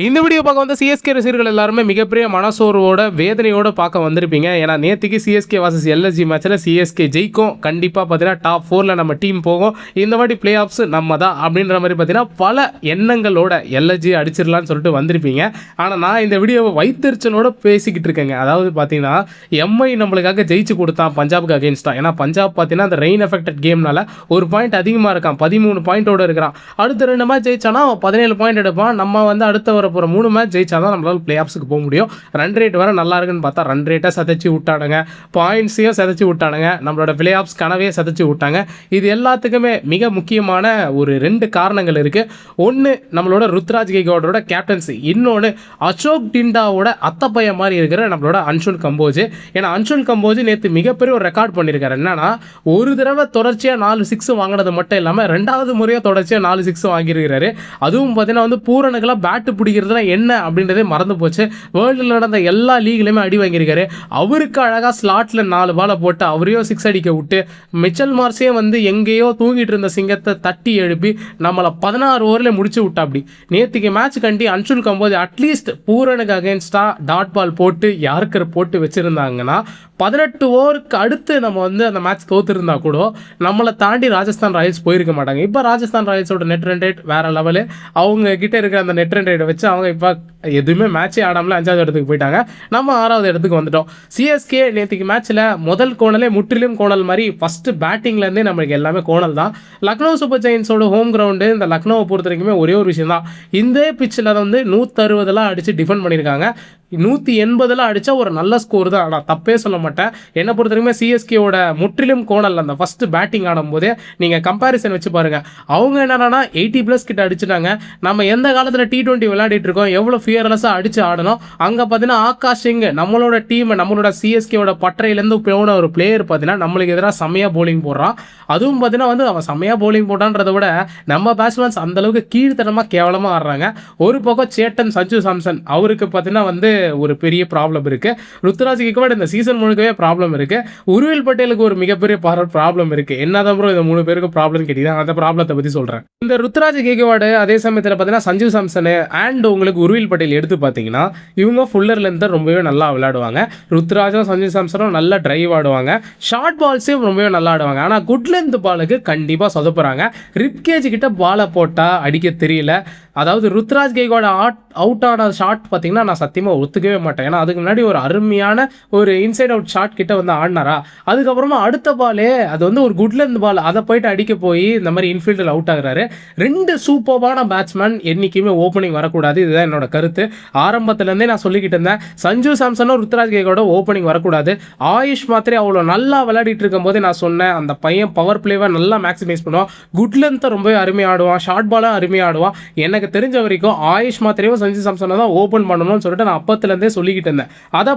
இந்த வீடியோ பார்க்க வந்த சிஎஸ்கே ரசிகர்கள் எல்லாருமே மிகப்பெரிய மனசோர்வோட வேதனையோட பார்க்க வந்திருப்பீங்க. ஏன்னா நேற்றுக்கு சிஎஸ்கே vs எல்எஸ்ஜி மேட்ச்சில் சிஎஸ்கே ஜெயிக்கும். கண்டிப்பாக பார்த்தீங்கன்னா டாப் 4ல் நம்ம டீம் போகும். இந்த வாட்டி பிளே ஆஃப்ஸ் நம்ம தான் அப்படின்ற மாதிரி பார்த்தீங்கன்னா பல எண்ணங்களோட எல்எஸ்ஜி அடிச்சிடலான்னு சொல்லிட்டு வந்திருப்பீங்க. ஆனால் நான் இந்த வீடியோவை வைத்தறிச்சலோட பேசிக்கிட்டு இருக்கேங்க. அதாவது பார்த்தீங்கன்னா எம்ஐ நம்மளுக்காக ஜெயிச்சு கொடுத்தான் பஞ்சாபுக்கு அகேன்ஸ்டாக. ஏன்னா பஞ்சாப் பார்த்தீங்கன்னா அந்த ரெயின் எஃபெக்டட் கேம்னால ஒரு பாயிண்ட் அதிகமாக இருக்கான், 13 பாயிண்டோடு இருக்கிறான். அடுத்த 2 மேட்ச் ஜெயிச்சானா 17 பாயிண்ட் எடுப்பான். நம்ம வந்து அடுத்த போகிற 3 மேட்ச் ஜெயிச்சா தான் நம்மளால் பிளே ஆஃப்ஸுக்கு போக முடியும். ரன் ரேட் வேறு நல்லா இருக்குன்னு பார்த்தா ரன் ரேட்டை சதைச்சி விட்டானுங்க, பாயிண்ட்ஸையும் சதைச்சி விட்டானுங்க, நம்மளோட பிளே ஆஃப்ஸ் கனவே சதைச்சி விட்டாங்க. இது எல்லாத்துக்குமே மிக முக்கியமான ஒரு 2 காரணங்கள் இருக்குது. ஒன்று நம்மளோட ருத்ராஜ் கெய்க்வாடோட கேப்டன்சி, இன்னொன்று அசோக் டிண்டாவோட அத்தப்பைய மாதிரி இருக்கிற நம்மளோட அன்ஷுல் கம்போஜ். ஏன்னா அன்ஷுல் கம்போஜ் நேற்று மிகப்பெரிய ஒரு ரெக்கார்ட் பண்ணியிருக்காரு. என்னன்னா ஒரு தடவை தொடர்ச்சியாக 4 6 வாங்கினது மட்டும் இல்லாமல் 2வது முறையாக தொடர்ச்சியாக 4 6 வாங்கியிருக்கிறாரு. அதுவும் பார்த்தீங்கன்னா வந்து பூரனுக்கெல்லாம் பேட்டு பிடிக்கிறதுல என்ன அப்படின்றதே மறந்து போச்சு. வேர்ல்டில் நடந்த எல்லா லீக்லையுமே அடி வாங்கியிருக்காரு. அவருக்கு அழகாக ஸ்லாட்டில் 4 பாலை போட்டு அவரையும் 6 அடிக்க விட்டு மிச்சல் மார்ஸே வந்து எங்கேயோ தூங்கிட்டு இருந்த சிங்கத்தை தட்டி எழுப்பி நம்மளை 16 ஓவரில் முடிச்சு விட்டா. அப்படி நேற்றுக்கு மேட்ச் கண்டி அன்ஷுல் கம்போஜ் அட்லீஸ்ட் பூரனுக்கு அகேன்ஸ்டாக டாட் பால் போட்டு யாருக்கர் போட்டு வச்சுருந்தாங்கன்னா 18 ஓவருக்கு அடுத்து நம்ம வந்து அந்த மேட்ச் தோத்துருந்தா கூட நம்மளை தாண்டி ராஜஸ்தான் ராயல்ஸ் போயிருக்க மாட்டாங்க. இப்போ ராஜஸ்தான் ராயல்ஸோட நெட் ரன் ரேட் வேறு லெவலு. அவங்க கிட்டே இருக்கிற அந்த நெட் ரன் ரேட்டை வச்சு அவங்க இப்போ எதுவுமே மேட்சே ஆடாமல் 5வது இடத்துக்கு போயிட்டாங்க. நம்ம 6வது இடத்துக்கு வந்துட்டோம். சிஎஸ்கே நேற்றுக்கு மேட்ச்சில் முதல் கோணலே முற்றிலும் கோணல் மாதிரி ஃபஸ்ட்டு பேட்டிங்லேருந்தே நம்மளுக்கு எல்லாமே கோணல் தான். லக்னோ சூப்பர் ஜெயின்ஸோட ஹோம் கிரவுண்டு இந்த லக்னோவை பொறுத்த வரைக்குமே ஒரே ஒரு விஷயம் தான். இந்த பிச்சில் வந்து 160 அடித்து டிஃபெண்ட் பண்ணியிருக்காங்க. 180 அடித்தா ஒரு நல்ல ஸ்கோர் தான். நான் தப்பே சொல்ல மாட்டேன். என்னை பொறுத்த வரைக்குமே சிஎஸ்கேவோட முற்றிலும் கோணல் அந்த ஃபஸ்ட்டு பேட்டிங் ஆடும்போதே நீங்கள் கம்பேரிசன் வச்சு பாருங்கள். அவங்க என்னன்னா 80+ கிட்ட அடிச்சுட்டாங்க. நம்ம எந்த காலத்தில் T20 விளையாடிட்டு இருக்கோம், எவ்வளோ ஃபியர்லெஸ்ஸாக அடித்து ஆடணும். அங்கே பார்த்தீங்கன்னா ஆகாஷ் சிங் நம்மளோட டீம் நம்மளோட சிஎஸ்கேவோட பட்டறையிலேருந்து போன ஒரு பிளேயர் பார்த்தீங்கன்னா நம்மளுக்கு எதிராக செம்மையாக போலிங் போடுறான். அதுவும் பார்த்தீங்கன்னா வந்து அவன் செம்மையாக போலிங் போட்டான்றதை விட நம்ம பேட்ஸ்மேன்ஸ் அந்தளவுக்கு கீழ்த்தனமாக கேவலமாக ஆடுறாங்க. ஒரு பக்கம் சேட்டன் சஞ்சு சாம்சன் அவருக்கு பார்த்தீங்கன்னா வந்து ஒரு பெரிய ப்ராப்ளம் இருக்குது. ருத்ராஜ் கெய்க்வாட் இந்த சீசன் முழுக்கவே ப்ராப்ளம் இருக்குது. உருவில் பட்டேலுக்கு ஒரு மிகப்பெரிய ப்ராப்ளம் இருக்குது. என்னதான் ப்ரோ இந்த 3 பேருக்கு ப்ராப்ளம் கேட்டீங்கன்னா அந்த ப்ராப்ளத்தை பற்றி சொல்கிறேன். இந்த ருத்ராஜ் கெய்க்வாட் அதே சமயத்தில் பார்த்தீங்கன்னா சஞ்சு சாம்சனு அண்ட் உங்களுக்கு உருவில் பட்டேல் எடுத்து பார்த்தீங்கன்னா இவங்க ஃபுல்லர்லேருந்து ரொம்பவே நல்லா விளையாடுவாங்க. ருத்ராஜும் சஞ்சு சாம்சனும் நல்லா டிரைவ் ஆடுவாங்க. ஷார்ட் பால்ஸையும் ரொம்பவே நல்லா ஆடுவாங்க. ஆனால் குட் லென்த் பாலுக்கு கண்டிப்பாக சொதப்புறாங்க. ரிப்கேஜ் கிட்ட பாலை போட்டால் அடிக்க தெரியல. அதாவது ருத்ராஜ் கெய்க்வாட் அவுட் ஆன ஷாட் பார்த்தீங்கன்னா நான் சத்தியமாக ஒத்துக்கவே மாட்டேன். ஏன்னா அதுக்கு முன்னாடி ஒரு அருமையான ஒரு இன்சைட் அவுட் ஷாட் கிட்ட வந்து ஆடினாரா, அதுக்கப்புறமா அடுத்த பாலே அது வந்து ஒரு குட் லென்த் பால், அதை போயிட்டு அடிக்க போய் இந்த மாதிரி இன்ஃபீல்டில் அவுட் ஆகுறாரு. 2 சூப்பர்பான பேட்ஸ்மேன் என்றைக்குமே ஓப்பனிங் வரக்கூடாது. இதுதான் என்னோட கருத்து. ஆரம்பத்துலேருந்தே நான் சொல்லிக்கிட்டு இருந்தேன் சஞ்சு சாம்சனும் ருத்ராஜ் கெய்க்வாடோ ஓப்பனிங் வரக்கூடாது. ஆயுஷ் மாத்திரை அவ்வளோ நல்லா விளையாடிட்டு இருக்கும் போதே நான் சொன்னேன் அந்த பையன் பவர் பிளேவை நல்லா மேக்ஸிமைஸ் பண்ணுவான், குட் லென்த்தை ரொம்பவே அருமையாக ஆடுவான், ஷார்ட் பாலும் அருமையாக ஆடுவான். எனக்கு தெரிஞ்ச வரைக்கும் ஆயுஷ் மாத்திரையும் சஞ்சு சாம்சனை தான் ஓப்பன் பண்ணணும்னு சொல்லிட்டு நான் அப்பத்துலேருந்தே சொல்லிக்கிட்டு இருந்தேன். அதை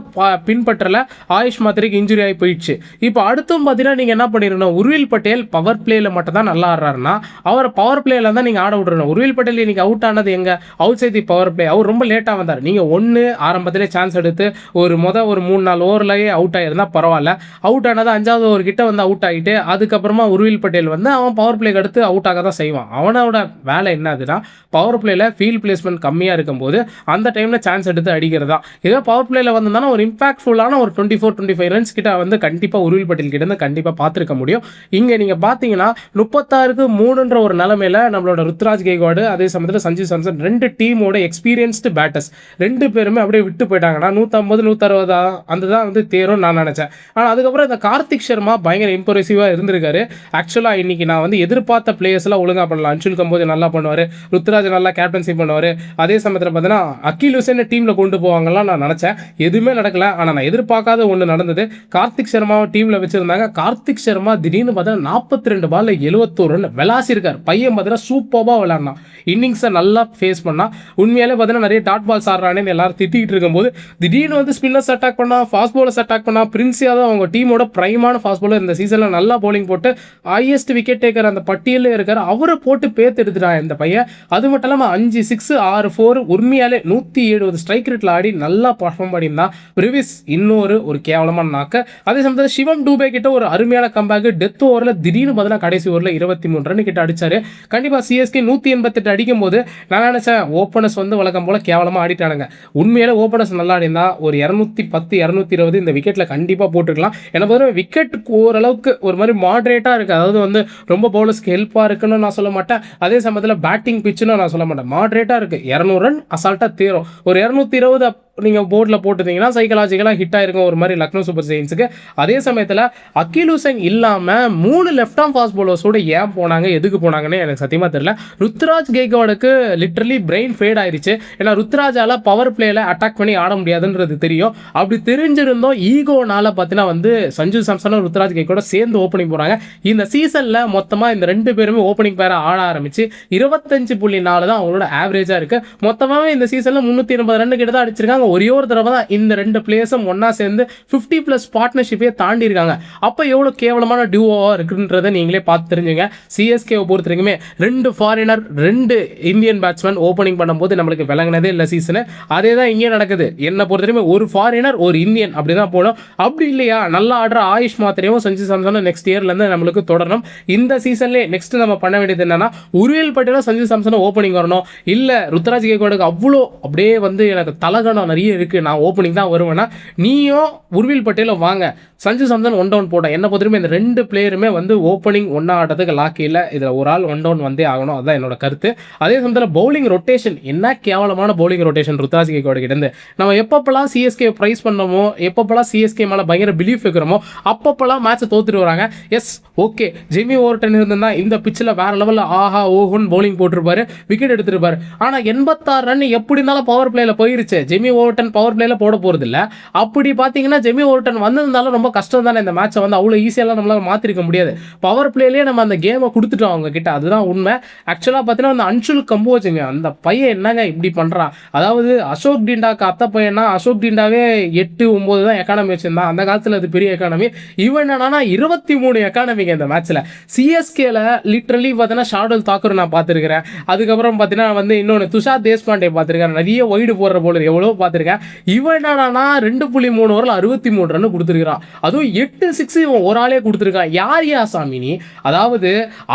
பின்பற்றல. ஆயுஷ் மாத்திரைக்கு இன்ஜுரி ஆகி போயிடுச்சு. இப்போ அடுத்தும் பார்த்தீங்கன்னா நீங்கள் என்ன பண்ணிடணும், உருவில் பட்டேல் பவர் பிளேயில் மட்டும் தான் நல்லா ஆடுறாருன்னா அவரை பவர் பிளேயில் தான் நீங்கள் ஆட விடணும். உருவில் பட்டேல் இன்னைக்கு அவுட் ஆனது எங்கே, outside the power play. அவர் ரொம்ப லேட்டாக வந்தார். நீங்கள் ஒன்று ஆரம்பத்திலே சான்ஸ் எடுத்து ஒரு 3-4 ஓவர்லேயே அவுட் ஆகிருந்தால் பரவாயில்ல. அவுட் ஆனது 5வது ஓவர் கிட்ட வந்து அவுட் ஆகிட்டு அதுக்கப்புறமா உருவில் பட்டேல் வந்து அவன் பவர் பிளேக்கு அடுத்து அவுட் ஆக தான் செய்வான். அவனோட வேலை என்னதுன்னா பவர் பிளேயில் ஃபீல்ட் பிளேஸ்மெண்ட் கம்மியாக இருக்கும்போது அந்த டைமில் சான்ஸ் எடுத்து அடிக்கிறது தான். இதே பவர் பிளேயில் வந்திருந்தாலும் ஒரு இம்பாக்ட்ஃபுல்லான ஒரு 24-25 ரன்ஸ் கிட்ட வந்து கண்டிப்பாக உருவில் பட்டேல் கிட்ட இருந்து கண்டிப்பாக பார்த்துருக்க முடியும். இங்கே நீங்கள் பார்த்தீங்கன்னா 36-3 ஒரு நிலைமையில் நம்மளோட ருத்ராஜ் கெய்க்வாட் அதே சமயத்தில் சஞ்சு சாம்சன் 2 டீமோட எக்ஸ்பீரியன்ஸ்டு பேட்டர்ஸ் 2 பேருமே அப்படியே விட்டு போயிட்டாங்கன்னா 150-160 அந்த தான் வந்து தேரும் நான் நினச்சேன். ஆனால் அதுக்கப்புறம் இந்த கார்த்திக் சர்மா பயங்கர இம்ப்ரெசிவாக இருந்திருக்காரு. ஆக்சுவலாக இன்றைக்கி நான் வந்து எதிர்பார்த்த பிளேயர்ஸ்லாம் ஒழுங்காக பண்ணலாம். அன்ஷுல் கம்போஜ் நல்லா பண்ணுவார், ருத்ராஜ் நல்லா கேப்டன்சி பண்ணுவார். அதே சமயத்தில் பார்த்தீங்கன்னா அகில் ஹுசேனை டீமில் கொண்டு போவாங்கலாம் நான் நினச்சேன். எதுவுமே நடக்கலை. ஆனால் நான் எதிர்பார்க்காத ஒன்று நடந்தது. கார்த்திக் சர்மாவை டீமில் வச்சுருந்தாங்க. கார்த்திக் சர்மா திடீர்னு பார்த்தீங்கன்னா 42 பாலில் 71 ரன் விளாசிருக்கார். பையன் பார்த்தீங்கன்னா சூப்பராக விளையாடினான். இன்னிங்ஸை நல்லா ஃபேஸ் பண்ணால் உண்மையாலே பார்த்தீங்கன்னா நிறைய டாட் பால்ஸ் ஆடுறானேன்னு எல்லாரும் திட்டிகிட்டு இருக்கும்போது திடீர்னு வந்து ஸ்பின்னர்ஸ் அட்டாக் பண்ணா, ஃபாஸ்ட் பாலர்ஸ் அட்டாக் பண்ணா. பிரின்ஸியா தான் அவங்க டீமோட பிரைமான ஃபாஸ்ட் பாலர். இந்த சீசனில் நல்லா போலிங் போட்டு ஹையஸ்ட் விக்கெட் டேக்கர் அந்த பட்டியலே இருக்கார். அவரை போட்டு பேத்து எடுத்துட்டான் இந்த பையன். அது மட்டும் இல்லாமல் 5 6 6 4 உண்மையாலே 170 ஸ்ட்ரைக் ரேட்டில் ஆடி ஆடி நல்லா பர்ஃபார்ம் பண்ணியிருந்தான். பிரிவிஸ் இன்னொரு கேவலமான நாக்கு. அதே சமயத்தில் சிவம் டூபே கிட்ட ஒரு அருமையான கம்பேக். டெத் ஓவரில் திடீர்னு பார்த்தீங்கன்னா கடைசி ஓவரில் 23 ரன் கிட்ட அடிச்சாரு. கண்டிப்பாக சிஎஸ்கே 188 அடிக்கும் போது நான் நினைச்சேன் ஓப்பனர்ஸ் வந்து வழக்கம் போல கேவலமாக ஆடிட்டானுங்க. உண்மையிலே ஓப்பனர்ஸ் நல்லா ஆடினா ஒரு 210 220 இந்த விக்கெட்டில் கண்டிப்பாக போட்டுருக்கலாம். ஏன்னா பார்த்தீங்கன்னா விக்கெட் ஓரளவுக்கு ஒரு மாதிரி மாடரேட்டாக இருக்குது. அதாவது வந்து ரொம்ப பவுலர்ஸ்க்கு ஹெல்ப்பாக இருக்குன்னு நான் சொல்ல மாட்டேன். அதே சமயத்தில் பேட்டிங் பிச்சுன்னு நான் சொல்ல மாட்டேன். மாடரேட்டாக இருக்குது. 200 ரன் அசால்ட்டாக தேரும். ஒரு 220 நீங்கள் போர்டில் போட்டுட்டீங்கன்னா சைக்கலாஜிக்கலாக ஹிட் ஆயிருக்கும் ஒரு மாதிரி லக்னோ சூப்பர் ஜெயின்ஸுக்கு. அதே சமயத்தில் அகில் ஹுசைன் இல்லாமல் 3 லெஃப்ட் ஆர்ம் ஃபாஸ்ட் பவுலர்ஸோடு ஏன் போனாங்க, எதுக்கு போனாங்கன்னு எனக்கு சத்தியமாக தெரியல. ருத்ராஜ் கெய்க்வாடுக்கு லிட்ரலி பிரெயின் ஃபேட் ஆயிடுச்சு. ஏன்னா ருத்ராஜால் பவர் பிளேயில் அட்டாக் பண்ணி ஆட முடியாதுன்றது தெரியும். அப்படி தெரிஞ்சிருந்தோம் ஈகோனால பார்த்தீங்கன்னா வந்து சஞ்சு சாம்சனும் ருத்ராஜ் கெய்க்வாட சேர்ந்து ஓப்பனிங் போகிறாங்க. இந்த சீசனில் மொத்தமாக இந்த 2 பேருமே ஓப்பனிங் பேரை ஆட ஆரம்பிச்சு 25.4 தான் அவங்களோட ஆவரேஜாக இருக்குது. மொத்தமாகவே இந்த சீசனில் 380 ரன் கிட்ட தான் அடிச்சிருக்காங்க. ஒரே ஒரு தடவை தான் இந்த 2 பிளேயர்ஸும் ஒன்னா சேர்ந்து 50+ பார்ட்னர்ஷிப்பே தாண்டி இருக்காங்க. அப்போ எவ்வளோ கேவலமான டியூவாக இருக்குன்றதை நீங்களே பார்த்து தெரிஞ்சுங்க. சிஎஸ்கேவை பொறுத்த வரைக்குமே 2 ஃபாரினர் 2 இந்தியன் பேட்ஸ்மேன் ஓப்பனிங் பண்ணும்போது நம்மளுக்கு விளங்கினதே இல்லை சீசனு. அதே தான் இங்கே நடக்குது. என்னை பொறுத்த வரைக்கும் ஒரு ஃபாரினர் ஒரு இந்தியன் அப்படி தான் போகணும். அப்படி இல்லையா நல்லா ஆடுற ஆயுஷ் மாத்திரையும் சஞ்சு சாம்சனும் நெக்ஸ்ட் இயர்லேருந்து நம்மளுக்கு தொடரணும். இந்த சீசன்லேயே நெக்ஸ்ட் நம்ம பண்ண வேண்டியது என்னன்னா உருவேல் பட்டேலும் சஞ்சு சாம்சனும் ஓப்பனிங் வரணும். இல்லை ருத்ராஜ் கெய்க்வாடுக்கு அவ்வளோ அப்படியே வந்து எனக்கு தலகணம் நிறைய இருக்குது, நான் ஓப்பனிங் தான் வருவேன்னா நீயும் உருவில் பட்டேலும் வாங்க, சஞ்சு சாம்சன் 1 டவுன் போட்டேன். என்ன பொறுத்தவரைக்கும் இந்த 2 பிளேயருமே வந்து ஓப்பனிங் ஒன்றா ஆடுறதுக்கு லாக்கி இல்லை. இதில் ஒரு ஆள் 1 டவுன் வந்தே ஆகணும். அதுதான் என்னோட கருத்து. அதே சமயத்தில் பவுலிங் ரொட்டேஷன் என்ன கேவலமான பவுலிங் ரொட்டேஷன் ருத்ராஜ் கெய்க்வாடு கிட்டேருந்து. நம்ம எப்பப்பெல்லாம் சிஎஸ்கே ப்ரைஸ் பண்ணமோ, எப்பப்பெல்லாம் சிஎஸ்கே மேலே பயங்கர பிலீஃப் வைக்கிறோமோ அப்பப்பெல்லாம் மேட்சை தோத்துட்டு வராங்க. எஸ் ஓகே, ஜெமி ஓவர்டன் இருந்திருந்தா இந்த பிச்சில் வேற லெவலில் ஆஹா ஓஹோன்னு பவுலிங் போட்டிருப்பாரு, விக்கெட் எடுத்திருப்பாரு. ஆனால் 86 ரன் எப்படி இருந்தாலும் பவர் பிளேயில் போயிருச்சு. ஜெமி ஓவர்டன் பவர் பிளேயில் போட போகிறது இல்லை. அப்படி பார்த்தீங்கன்னா ஜெமி ஓவர்டன் வந்திருந்தாலும் ரொம்ப கஷ்டம் தானே. இந்த மேட்சை வந்து அவ்வளோ ஈஸியெல்லாம் நம்மளால் மாற்றிருக்க முடியாது. பவர் பிளேலேயே நம்ம அந்த கேமை கொடுத்துட்டோம் அவங்க கிட்ட, அதுதான் உண்மை. ஆக்சுவலாக பார்த்தீங்கன்னா அந்த அன்ஷுல் கம்போஜுங்க அந்த பையன் என்னங்க இப்படி பண்ணுறான். அதாவது அசோக் டிண்டாக்கு அத்தை பையனா, அசோக் டிண்டாவே 8 9 தான் எக்கானமி வச்சிருந்தான். அந்த காலத்தில் அது பெரிய எக்கானமி. இவன் என்னன்னா 23 எக்கானமிங்க இந்த மேட்ச்சில். சிஎஸ்கேல லிட்ரலி பார்த்தீங்கன்னா ஷார்டுல் தாக்கூர் நான் பார்த்துருக்கிறேன். அதுக்கப்புறம் பார்த்தீங்கன்னா வந்து இன்னொன்று துஷார் தேஷ்பாண்டே பார்த்துருக்கேன். நிறைய ஒய்டு போடுற போலர் எவ்வளோ பார்த்துருக்கேன். இவன் என்னன்னா 2.3 ஓவரில் 63 ரன் கொடுத்துருக்கான். அதுவும் 8 6 இவன் ஒரு ஆளே கொடுத்துருக்கான். யார் சாமி நீ? அதாவது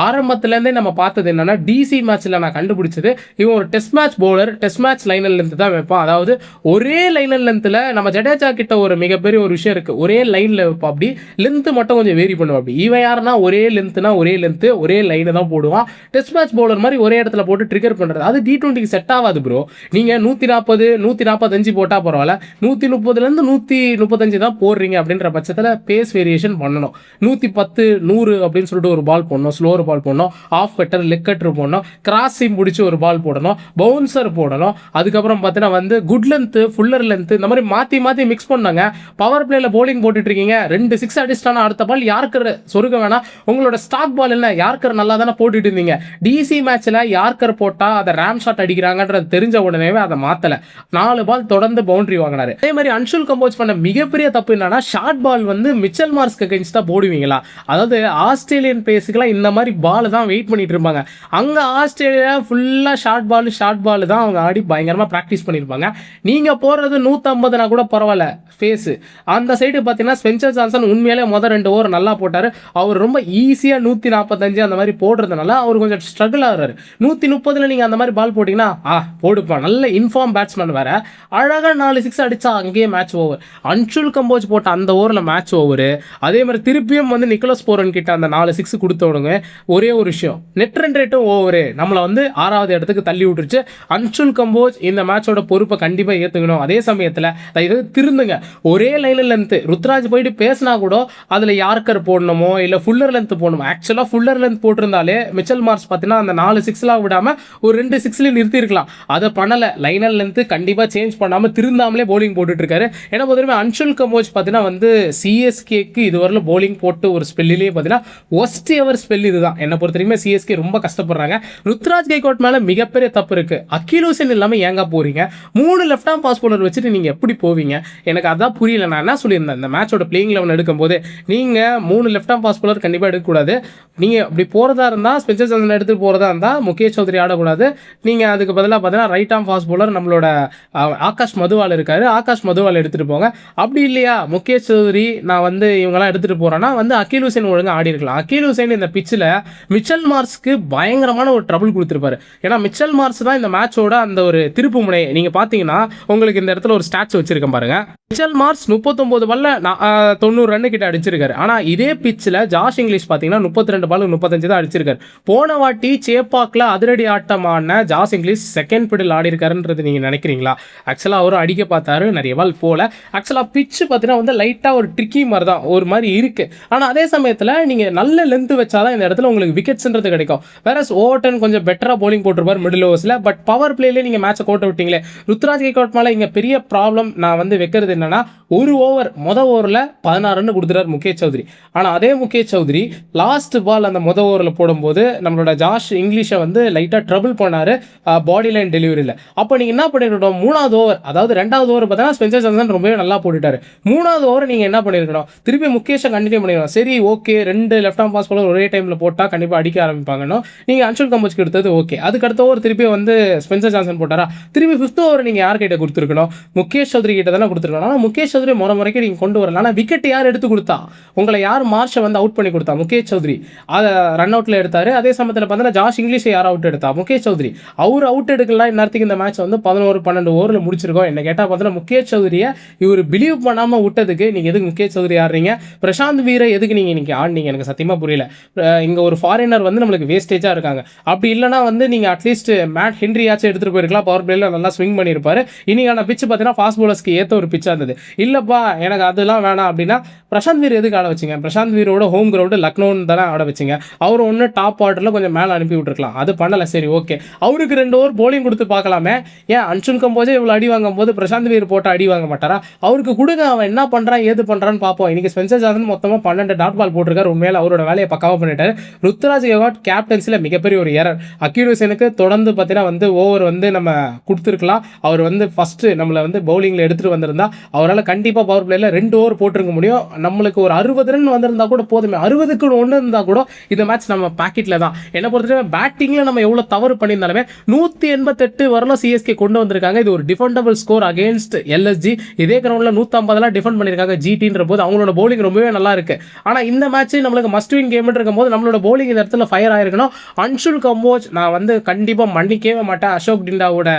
ஆரம்பத்துலேருந்தே நம்ம பார்த்தது என்னன்னா டிசி மேட்ச்சில் நான் கண்டுபிடிச்சது இவன் ஒரு test match bowler. Test match liner length தான் வைப்பான். அதாவது ஒரே லைனர் லென்த்தில் நம்ம ஜடேஜா கிட்ட ஒரு மிகப்பெரிய ஒரு விஷயம் இருக்குது. ஒரே லைனில் வைப்போம், அப்படி லென்த்து மட்டும் கொஞ்சம் வேரி பண்ணுவோம். அப்படி இவன் யாருன்னா ஒரே லென்த்துனா ஒரே லென்த்து ஒரே லைனை தான் போடுவான். டெஸ்ட் மேட்ச் பவுலர் மாதிரி ஒரே இடத்துல போட்டு ட்ரிகர் பண்ணுறது அது T20 செட் ஆகாது ப்ரோ. நீங்கள் 140 145 போட்டால் பரவாயில்ல, 130லேருந்து 135 தான் போடுறீங்க அப்படின்ற பட்சத்தில் பேஸ் வேரியேஷன் பண்ணணும். 110 100 அப்படின்னு சொல்லிட்டு ஒரு பால் போடணும், ஸ்லோவர் பால் போடணும், ஆஃப் கட்டர் லெக் கட்டர் போடணும், கிராஸ் சீம் பிடிச்சி ஒரு பால் போடணும், பவுன்சர் போடணும். அதுக்கப்புறம் பார்த்தீங்கன்னா வந்து குட் லென்த்து ஃபுல்லர் லென்த்து இந்த மாதிரி மாற்றி மாற்றி மிக்ஸ் பண்ணாங்க. பவர் பிளேயில் போலிங் போட்டுட்ருக்கீங்க, 2 6 அடிச்சிட்டானா அடுத்த பால் யார்கர் சொருக வேணாம். உங்களோட ஸ்டாக் பால் என்ன யார்கர் நல்லா தானே போட்டுட்டு இருந்தீங்க. டிசி மேட்ச்சில் யார்கர் போட்டால் அதை ரேம் ஷாட் அடிக்கிறாங்கன்றது தெரிஞ்ச உடனே அதை மாற்றலை. 4 பால் தொடர்ந்து பவுண்டரி வாங்கினாரு. அதே மாதிரி அன்ஷுல் கம்போஜ் பண்ண மிகப்பெரிய தப்பு என்னன்னா ஷார்ட் பால் வந்து மிச்சல் மார்ஸ்க்கு அகைன்ஸ்டாக போடுவீங்களா. அதாவது ஆஸ்திரேலியன் பேஸுக்கெல்லாம் இந்த மாதிரி பால் தான் வெயிட் பண்ணிட்டு இருப்பாங்க. அங்கே ஆஸ்திரேலியா ஃபுல்லாக ஷார்ட் பால் தான் அவங்க ஆடி பயங்கரமாக ப்ராக்டிஸ் பண்ணியிருப்பாங்க. நீங்கள் போடுறது 150 கூட பரவாயில்ல ஃபேஸு. அந்த சைடு பார்த்தீங்கன்னா ஸ்பென்சர் ஜான்சன் உண்மையிலே முதல் 2 ஓவர் நல்லா போட்டார். அவர் ரொம்ப ஈஸியாக 145 அந்த மாதிரி போடுறதுனால அவர் கொஞ்சம் ஸ்ட்ரகிள் ஆகிறாரு. 130 நீங்கள் அந்த மாதிரி பால் போட்டிங்கன்னா போடுப்பான். நல்ல இன்ஃபார்ம் பேட்ஸ்மேன் வேறு, அழகாக 4 6 அடித்தா அங்கேயே மேட்ச் ஓவர். அன்ஷுல் கம்போஜ் போட்ட அந்த ஓவரில் மேட்ச் ஓவர். அதே மாதிரி திருப்பியும் வந்து நிக்கோலஸ் போரன் கிட்ட அந்த 4 6 கொடுத்தவனுங்க. ஒரே ஒரு விஷயம், நெட் ரன் ரேட்டும் ஓவரு நம்மளை வந்து 6வது இடத்துக்கு தள்ளி விட்டுருச்சு. அன்ஷுல் கம்போஜ் இந்த மேட்சோட பொறுப்பை கண்டிப்பாக ஏற்றுக்கணும். அதே சமயத்தில் இது திருந்துங்க. ஒரே லைனில் லென்த்து ருத்ராஜ் போயிட்டு பேசினா கூட அதில் யார்கர் போடணுமோ இல்லை ஃபுல்லர் லென்த் போடணுமோ. ஆக்சுவலாக ஃபுல்லர் லென்த் போட்டிருந்தாலே மிச்சல் மார்ஸ் பார்த்தீங்கன்னா அந்த 4 6 விடாமல் ஒரு 2 6 நிறுத்திருக்கலாம். அதை பண்ணலை. லைனர் லென்த்து கண்டிப்பாக சேஞ்ச் பண்ணாமல் திருந்தாமலே போலிங் போட்டுட்ருக்காரு. ஏன்னா பொதுவாக அன்ஷுல் கம்போஜ் பார்த்தீங்கன்னா வந்து சிஎஸ்கேக்கு இதுவரையில் போலிங் போட்டு ஒரு ஸ்பெல்லிலே பார்த்தீங்கன்னா ஒஸ்ட் எவர் ஸ்பெல் இதுதான். என்னை பொறுத்த வரைக்கும் சிஎஸ்கே ரொம்ப கஷ்டப்படுறாங்க. ருத்ராஜ் கெய்க்வாட் மேலே மிகப்பெரிய தப்பு இருக்குது. அகில் ஹுசைன் இல்லாமல் ஏங்க போகிறீங்க? 3 லெஃப்ட் ஆர்ம் ஃபாஸ்ட் பவுலர் வச்சுட்டு நீங்கள் எப்படி போவீங்க? எனக்கு அதான் புரியல. நான் என்ன சொல்லியிருந்தேன், இந்த மேட்சோட பிளேயிங் 11 எடுக்கும்போது நீங்கள் 3 லெஃப்ட் ஆர்ம் ஃபாஸ்ட் பவுலர் கண்டிப்பாக எடுக்கக்கூடாது. நீங்கள் அப்படி போகிறதா இருந்தால் ஸ்பென்சர் ஜான்சன் எடுத்துகிட்டு போகிறதா இருந்தால் முகேஷ் சௌத்ரி ஆடக்கூடாது. நீங்கள் அதுக்கு பதிலாக பார்த்தீங்கன்னா ரைட் ஆர்ம் ஃபாஸ்ட் பவுலர் நம்மளோட ஆகாஷ் மதுவால் இருக்காரு, ஆகாஷ் மதுவால் எடுத்துட்டு போங்க. அப்படி இல்லையா முகேஷ் சௌத்ரி நான் வந்து இவங்கலாம் எடுத்துட்டு போறேன்னா வந்து அகீல் ஹுசைன் ஒழுங்கா ஆடி இருக்கலாம். அகீல் ஹுசைன் இந்த பிட்ச்ல மிச்சல் மார்ஸ்க்கு பயங்கரமான ஒரு ட்ரபிள் கொடுத்திருப்பாரு. ஏன்னா மிச்சல் மார்ஸ் தான் இந்த மேட்சோட அந்த ஒரு திருப்பு முனை. நீங்க பாத்தீங்கன்னா உங்களுக்கு இந்த இடத்துல ஒரு ஸ்டாட்ஸ் வச்சிருக்கேன் பாருங்க. மிச்சல் மார்ஸ் 39 பால்ல 90 ரன் கிட்ட அடிச்சிருக்காரு. ஆனா இதே பிட்ச்ல ஜாஷ் இங்கிலீஷ் பாத்தீங்கன்னா 32 பால் 35 தான் அடிச்சிருக்காரு. போன வாட்டி சேப்பாக்ல அதிரடி ஆட்டமான ஜாஷ் இங்கிலீஷ் செகண்ட் பிடில் ஆடி இருக்காருன்றது நீங்க நினைக்கிறீங்களா? ஆக்சுவலா அவரும் அடிக்க பார்த்தாரு, நிறைய பால் போல. ஆக்சுவலா பிட்ச் பார்த்தீங்கன்னா வந்து லைட்டா ஒரு ட்ரிக்கி மாதிரி தான் ஒரு மாதிரி இருக்கு. ஆனா அதே சமயத்தில் நீங்க நல்ல லென்த் வச்சாதான் இந்த இடத்துல உங்களுக்கு விக்கெட்ஸ்ன்றது கிடைக்கும். வேற ஓவர்டன் கொஞ்சம் பெட்டரா போலிங் போட்டிருப்பார் மிடில் ஓவர்ஸ்ல. பட் பவர் பிளேல நீங்க மேட்சை கோட்ட விட்டீங்களே. ருத்ராஜ் கெய்க்வாட் மேல இங்க பெரிய ப்ராப்ளம் நான் வந்து வைக்கிறது என்னன்னா, ஒரு ஓவர் ஓவரில் 16 ரன் கொடுத்துறாரு முகேஷ் சௌத்ரி. ஆனால் அதே முகேஷ் சௌத்ரி லாஸ்ட் பால் அந்த ஓவரில் போடும்போது நம்மளோட ஜாஷ் இங்கிலீஷை வந்து லைட்டாக ட்ரபிள் பண்ணார் பாடி லைன் டெலிவரியில். அப்போ நீங்கள் என்ன பண்ணிருக்கணும், 3வது ஓவர் அதாவது 2வது ஓவர் பார்த்தீங்கன்னா ஸ்பென்சர் ஜான்சன் ரொம்பவே நல்லா போட்டுட்டாரு. 3வது ஓவர் நீங்கள் என்ன பண்ணியிருக்கணும், திருப்பி முகேஷை கண்டினியூ பண்ணிடணும். சரி ஓகே, 2 லெஃப்ட் ஆம் பாஸ் போல ஒரே டைமில் போட்டால் கண்டிப்பாக அடிக்க ஆரம்பிப்பாங்கன்னு நீங்கள் அன்சுல் கம்போஜ்க்கு எடுத்தது ஓகே. அதுக்கு அடுத்த ஓவர் திருப்பி வந்து ஸ்பென்சர் ஜான்சன் போட்டாரா, திருப்பி 5th ஓவர் நீங்கள் யார் கிட்ட கொடுத்துருக்கணும், முகேஷ் சௌத்ரி கிட்ட தானே கொடுத்துருக்கணும். ஆனால் முகேஷ் சௌத்ரி முறைக்கு நீங்கள் கொண்டு வரல. ஆனால் விக்கெட் யார் எடுத்து கொடுத்தா, உங்களை யார் மார்ஷை வந்து அவுட் பண்ணி கொடுத்தா, முகேஷ் சௌத்ரி அதை ரன் அவுட்டில் எடுத்தார். அதே சமயத்தில் பார்த்தீங்கன்னா ஜாஷ் இங்கிலீஷை யார் அவுட் எடுத்தா, முகேஷ் சௌத்ரி. அவர் அவுட் எடுக்கலாம். இந்நேரத்துக்கு இந்த மேட்ச் வந்து 11-12 ஓவரில் முடிச்சிருக்கோம். என்ன கேட்டால் பார்த்தீங்கன்னா முகேஷ் சௌத்ரியை இவர் பிலீவ் பண்ணாமல் விட்டதுக்கு நீங்கள் எதுக்கு முகேஷ் சௌத்ரி ஆடுறீங்க, பிரசாந்த் வீரை எதுக்கு நீங்கள் இன்னைக்கு ஆடினீங்க, எனக்கு சத்தியமாக புரியல. இங்கே ஒரு ஃபாரினர் வந்து நம்மளுக்கு வேஸ்டேஜாக இருக்காங்க. அப்படி இல்லைனா வந்து நீங்கள் அட்லீஸ்ட் மேட் ஹென்ரியாச்சும் எடுத்துகிட்டு போயிருக்கலாம். பவர் பிளேயில் நல்லா ஸ்விங் பண்ணியிருப்பாரு. இன்னைக்கான பிச்சு பார்த்தீங்கன்னா ஃபாஸ்ட் பவுலர்ஸ்க்கு ஏற்ற ஒரு பிச்சாக இருந்தது. இல்லைப்பா எனக்கு அதெல்லாம் வேணாம் அப்படின்னா பிரசாந்த் வீர் எதுக்கு ஆட வச்சிங்க, பிரசாந்த் வீரோட ஹோம் கிரவுண்டு லக்னோன்னு தானே ஆட வச்சிங்க. அவர் ஒன்று டாப் ஆர்டரில் கொஞ்சம் மேலே அனுப்பி விட்டுருக்கலாம், அது பண்ணலை. சரி ஓகே, அவருக்கு 2 ஓவர் போலிங் கொடுத்து பார்க்கலாமே. ஏன் அன்சுல் கம்போஜே இவ்வளோ அடி வாங்கும் போது பிரசாந்த் வீர் போட்டு அடி வாங்க மாட்டாரா? அவருக்கு கொடுங்க, அவன் என்ன பண்ணுறான் ஏது பண்ணுறான்னு பார்ப்போம். இன்னைக்கு ஸ்பென்சர் ஜான்சன் மொத்தமாக 12 டாட் பால் போட்டிருக்காரு. உண்மையில அவரோட வேலையை பக்காவாக பண்ணிட்டாரு. ருத்ராஜ் கெய்க்வாட் கேப்டன்சியில் மிகப்பெரிய ஒரு எரர். அகீல் ஹுசைனுக்கு தொடர்ந்து பார்த்தீங்கன்னா வந்து ஓவர் வந்து நம்ம கொடுத்துருக்கலாம். அவர் வந்து ஃபஸ்ட்டு நம்மளை வந்து பவுலிங்கில் எடுத்துகிட்டு வந்திருந்தா அவரால் கண்டிப்பாக பவர் பிளேயில் 2 ஓவர் போட்டிருக்க முடியும். நம்மளுக்கு ஒரு 60 ரன் வந்திருந்தா கூட போதுமே. 60க்கு 1 இருந்தால் கூட இந்த மேட்ச் நம்ம பாக்கெட்டில் தான். என்ன பொறுத்தவரை பேட்டிங்கில் நம்ம எவ்வளோ தவறு பண்ணியிருந்தாலுமே 188 வரலாம் சிஎஸ்கே கொண்டு வந்திருக்காங்க. இது ஒரு டிஃபெண்டபிள் ஸ்கோர் அகேன்ஸ்ட் எல்எஸ்ஜி. இதே கிரௌண்டில் 150 டிஃபெண்ட் பண்ணியிருக்காங்க ஜிடின்ற போது அவங்களோட பவுலிங் ரொம்பவே நல்லா இருக்கு. ஆனால் இந்த மேட்ச் நம்மளுக்கு மஸ்ட் வின் கேம் இருக்கும் போது நம்மளோட பவுலிங் இந்த இடத்துல ஃபயர் ஆயிருக்கணும். அன்சுல் கம்போஜ் நான் வந்து கண்டிப்பாக மன்னிக்கவே மாட்டேன். அசோக் டிண்டாவோட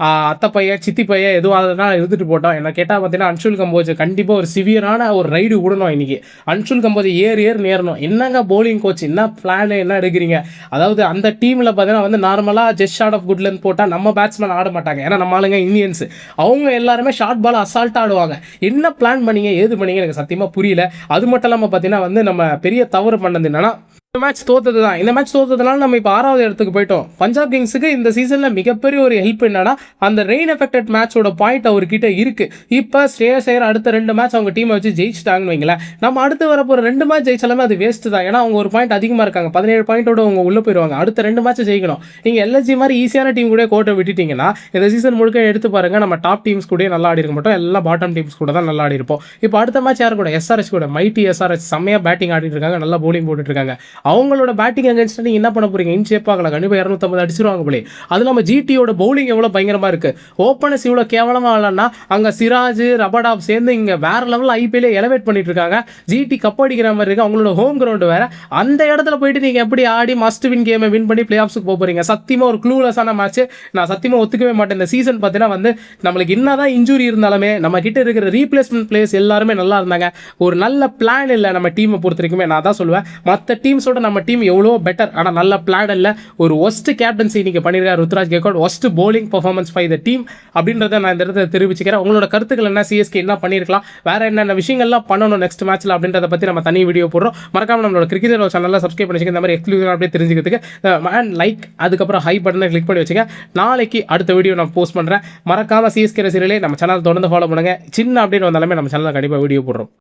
அத்தை பையன் சித்தி பையன் எதுவாக இருந்துட்டு போட்டோம். என்ன கேட்டால் பார்த்தீங்கன்னா அன்சுல் கம்போஜ் கண்டிப்பாக ஒரு சிவியரான ஒரு ரைடு விடணும். இன்னைக்கு அன்சுல் கம்போஜ் ஏர் நேரணும். என்னங்க போலிங் கோச், என்ன பிளான் என்ன எடுக்கிறீங்க? அதாவது அந்த டீமில் பார்த்தீங்கன்னா வந்து நார்மலாக just shot of good length போட்டால் நம்ம பேட்ஸ்மேன் ஆட மாட்டாங்க. ஏன்னா நம்ம ஆளுங்க இந்தியன்ஸ், அவங்க எல்லாருமே ஷார்ட் பால் அசால்ட்டாக ஆடுவாங்க. என்ன பிளான் பண்ணீங்க ஏது பண்ணீங்க எனக்கு சத்தியமாக புரியல. அது மட்டும் இல்லாமல் பார்த்தீங்கன்னா வந்து நம்ம பெரிய தவறு பண்ணது என்னன்னா இந்த மேட்ச் தோத்தது தான். இந்த மேட்ச் தோத்ததுனால நம்ம இப்போ 6வது இடத்துக்கு போயிட்டோம். பஞ்சாப் கிங்ஸுக்கு இந்த சீசனில் மிகப்பெரிய ஒரு ஹெல்ப் என்னன்னா அந்த ரெயின் எஃபெக்டட் மேட்சோட பாயிண்ட் அவர்கிட்ட இருக்கு. இப்போ ஸ்ரேயஸ் ஐயர் அடுத்த 2 மேட்ச் அவங்க டீமை வச்சு ஜெயிச்சிட்டாங்கன்னு வைங்களேன். நம்ம அடுத்து வரப்போகிற 2 மேட்ச் ஜெயிச்சாலுமே அது வேஸ்ட் தான். ஏன்னா அவங்க ஒரு பாயிண்ட் அதிகமாக இருக்காங்க, 17 பாயிண்டோட அவங்க உள்ளே போயிடுவாங்க. அடுத்த 2 மேட்ச் ஜெயிக்கணும். நீங்கள் எல்எஸ்ஜி மாதிரி ஈஸியான டீம் கூட கோட்டை விட்டுட்டீங்கன்னா இந்த சீசன் முழுக்க எடுத்து பாருங்க, நம்ம டாப் டீம்ஸ் கூட நல்லா ஆடி இருக்க மாட்டோம், எல்லாம் பாட்டம் டீம்ஸ் கூட தான் நல்லா ஆடி இருப்போம். இப்போ அடுத்த மேட்ச் யார் கூட, எஸ்ஆர்எஸ் கூட. மைட்டி எஸ்ஆர்எஸ் செம்மையாக பேட்டிங் ஆடிட்டு இருக்காங்க, நல்லா போலிங் போட்டுட்டு இருக்காங்க. அவங்களோட பேட்டிங் அகேன்ஸ்ட் நீங்க என்ன பண்ண போறீங்க, இன் ஷேப் ஆகலாம், கண்டிப்பா 250 அடிச்சிருவாங்க போலே. அது இல்லாம ஜிடியோட பவுலிங் எவ்வளவு பயங்கரமா இருக்கு. ஓப்பனர்ஸ் இவ்வளவு கேவலமா ஆடலன்னா அங்க சிராஜ் ரபடாப் சேர்ந்து இங்க வேற லெவல் ஐபிஎல் எலவேட் பண்ணிட்டு இருக்காங்க. ஜிடி கப் அடிக்கிற மாதிரி இருக்கு, அவங்களோட ஹோம் கிரவுண்ட் வேற. அந்த இடத்துல போயிட்டு நீங்க எப்படி ஆடி மஸ்ட் வின் கேமை வின் பண்ணி பிளே ஆஃப்ஸ்க்கு போக போறீங்க? சத்தியமா ஒரு க்ளூலெஸ்ஸான மேட்ச். நான் சத்தியமா ஒத்துக்கவே மாட்டேன். இந்த சீசன் பார்த்தீங்கன்னா வந்து நம்மளுக்கு என்னதான் இன்ஜுரி இருந்தாலுமே நம்ம கிட்ட இருக்கிற ரீப்ளேஸ்மெண்ட் பிளேயர்ஸ் எல்லாருமே நல்லா இருந்தாங்க. ஒரு நல்ல பிளான் இல்லை நம்ம டீமை பொறுத்த வரைக்குமே. நான் தான் சொல்லுவேன், மற்ற டீம்ஸோட நம்ம டீம் எவ்வளோ பெட்டர், ஆனால் நல்ல பிளான் இல்லை. ஒரு ஒஸ்ட் கேப்டன்சி இன்னைக்கு பண்ணியிருக்காரு Ruturaj Gaikwad. Worst bowling performance by the team அப்படின்றத நான் இந்த இடத்துல தெரிவிச்சுக்கிறேன். உங்களோட கருத்துக்கள் என்ன, சிஎஸ்கே என்ன பண்ணியிருக்கலாம், வேற என்னென்ன விஷயங்கள்லாம் பண்ணணும் நெக்ஸ்ட் மேட்ச்ல அப்படின்றத பற்றி நம்ம தனி வீடியோ போடுறோம். மறக்காம நம்மளோட கிரிக்கெட் சேனலை சப்ஸ்கிரைப் பண்ணி வச்சுக்க. இந்த மாதிரி எக்ஸ்க்ளூசிவ் அப்படியே தெரிஞ்சுக்கிறதுக்கு அண்ட் லைக் அதுக்கப்புறம் ஹை பட்டனை கிளிக் பண்ணி வச்சுக்க. நாளைக்கு அடுத்த வீடியோ நான் போஸ்ட் பண்ணுறேன். மறக்காம சிஎஸ்கே ரசிகர்களே நம்ம சேனல் தொடர்ந்து ஃபாலோ பண்ணுங்க. சின்ன அப்டேட் வந்தாலுமே நம்ம சேனலில் கண்டிப்பாக வீடியோ போடுறோம்.